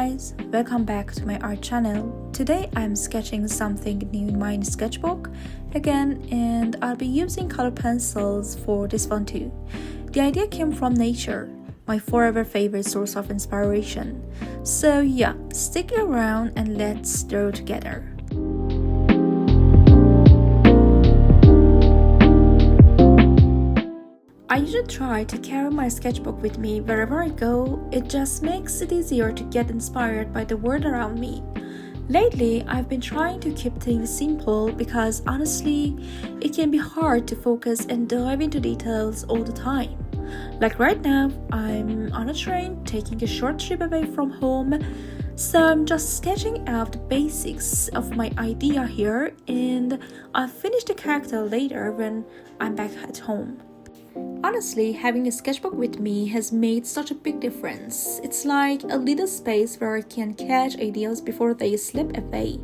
guys, welcome back to my art channel. Today I'm sketching something new in my sketchbook again, and I'll be using color pencils for this one too. The idea came from nature, my forever favorite source of inspiration. So yeah, stick around and let's draw together. I usually try to carry my sketchbook with me wherever I go. It just makes it easier to get inspired by the world around me. Lately, I've been trying to keep things simple because honestly, it can be hard to focus and dive into details all the time. Like right now, I'm on a train taking a short trip away from home, so I'm just sketching out the basics of my idea here, and I'll finish the character later when I'm back at home. Honestly, having a sketchbook with me has made such a big difference. It's like a little space where I can catch ideas before they slip away.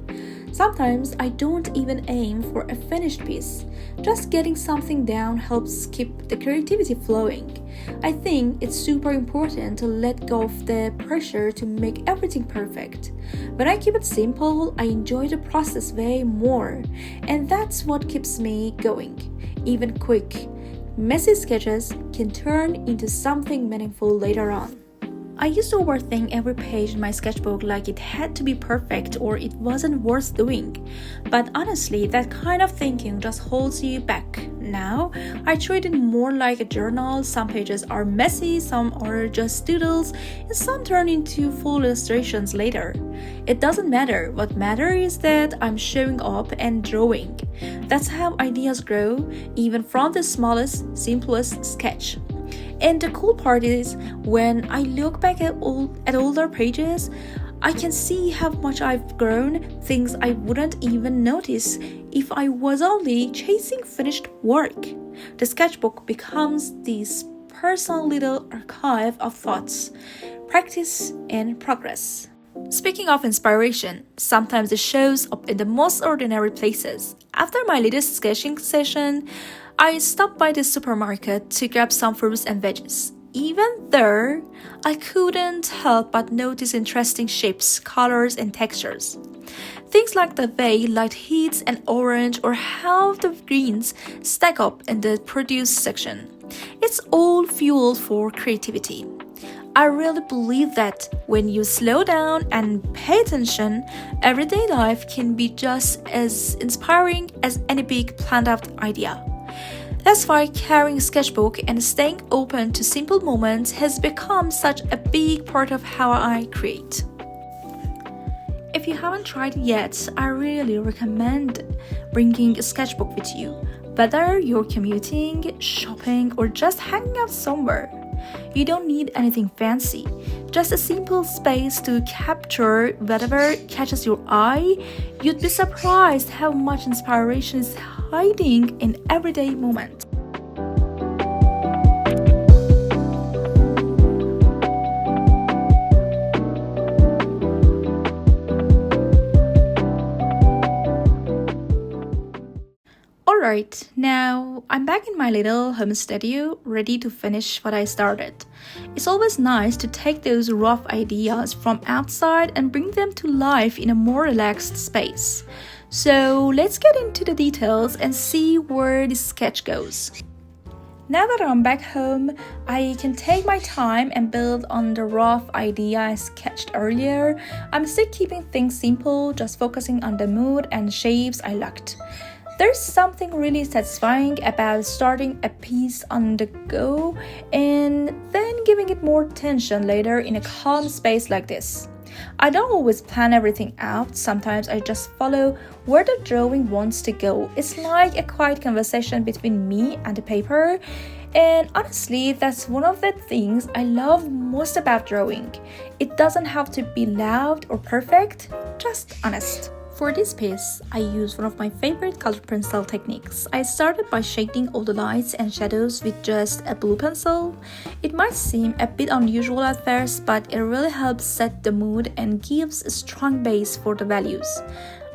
Sometimes I don't even aim for a finished piece. Just getting something down helps keep the creativity flowing. I think it's super important to let go of the pressure to make everything perfect. When I keep it simple, I enjoy the process way more, and that's what keeps me going. Even quick, messy sketches can turn into something meaningful later on. I used to overthink every page in my sketchbook like it had to be perfect or it wasn't worth doing. But honestly, that kind of thinking just holds you back. Now, I treat it more like a journal. Some pages are messy, some are just doodles, and some turn into full illustrations later. It doesn't matter. What matters is that I'm showing up and drawing. That's how ideas grow, even from the smallest, simplest sketch. And the cool part is, when I look back at older pages, I can see how much I've grown, things I wouldn't even notice if I was only chasing finished work. The sketchbook becomes this personal little archive of thoughts, practice, and progress. Speaking of inspiration, sometimes it shows up in the most ordinary places. After my latest sketching session, I stopped by the supermarket to grab some fruits and veggies. Even there, I couldn't help but notice interesting shapes, colors, and textures. Things like the way light hits an orange or how the greens stack up in the produce section. It's all fuel for creativity. I really believe that when you slow down and pay attention, everyday life can be just as inspiring as any big planned out idea. That's why carrying a sketchbook and staying open to simple moments has become such a big part of how I create. If you haven't tried it yet, I really recommend bringing a sketchbook with you, whether you're commuting, shopping, or just hanging out somewhere. You don't need anything fancy, just a simple space to capture whatever catches your eye. You'd be surprised how much inspiration is hiding in everyday moments. Alright, now I'm back in my little home studio, ready to finish what I started. It's always nice to take those rough ideas from outside and bring them to life in a more relaxed space. So let's get into the details and see where this sketch goes. Now that I'm back home, I can take my time and build on the rough idea I sketched earlier. I'm still keeping things simple, just focusing on the mood and shapes I liked. There's something really satisfying about starting a piece on the go and then giving it more attention later in a calm space like this. I don't always plan everything out. Sometimes I just follow where the drawing wants to go. It's like a quiet conversation between me and the paper. And honestly, that's one of the things I love most about drawing. It doesn't have to be loud or perfect, just honest. For this piece, I used one of my favorite color pencil techniques. I started by shading all the lights and shadows with just a blue pencil. It might seem a bit unusual at first, but it really helps set the mood and gives a strong base for the values.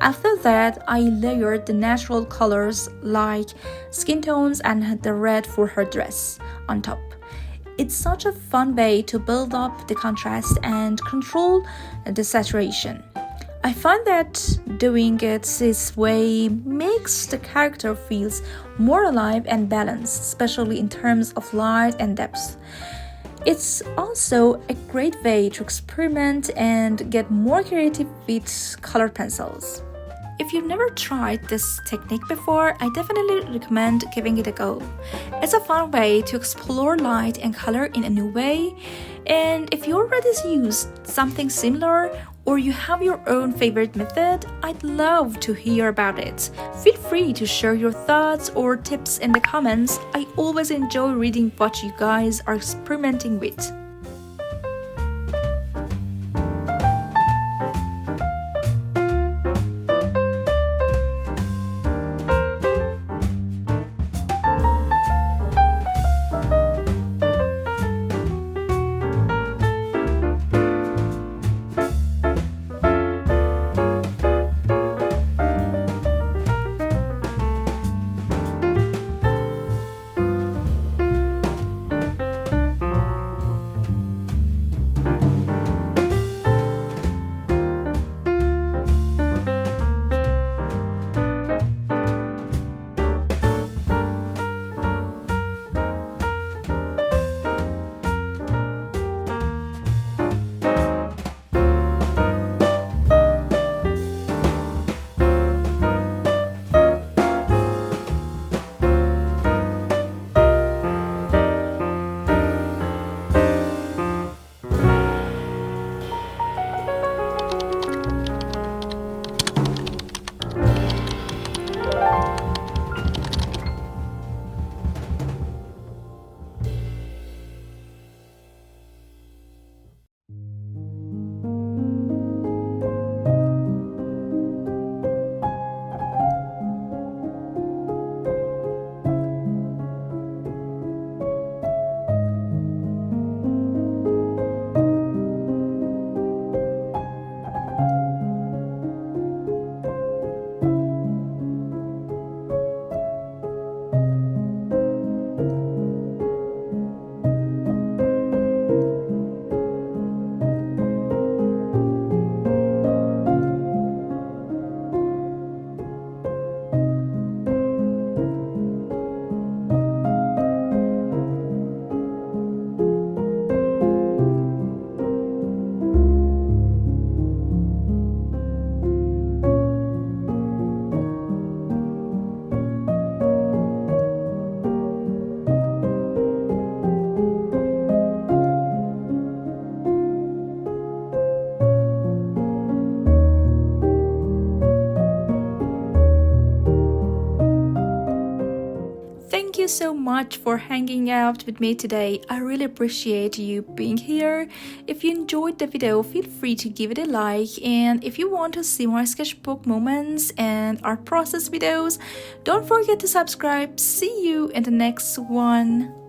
After that, I layered the natural colors like skin tones and the red for her dress on top. It's such a fun way to build up the contrast and control the saturation. I find that doing it this way makes the character feels more alive and balanced, especially in terms of light and depth. It's also a great way to experiment and get more creative with colored pencils. If you've never tried this technique before, I definitely recommend giving it a go. It's a fun way to explore light and color in a new way, and if you already used something similar or you have your own favorite method, I'd love to hear about it. Feel free to share your thoughts or tips in the comments. I always enjoy reading what you guys are experimenting with. Thank you so much for hanging out with me today. I really appreciate you being here. If you enjoyed the video, feel free to give it a like, and if you want to see more sketchbook moments and art process videos, don't forget to subscribe. See you in the next one.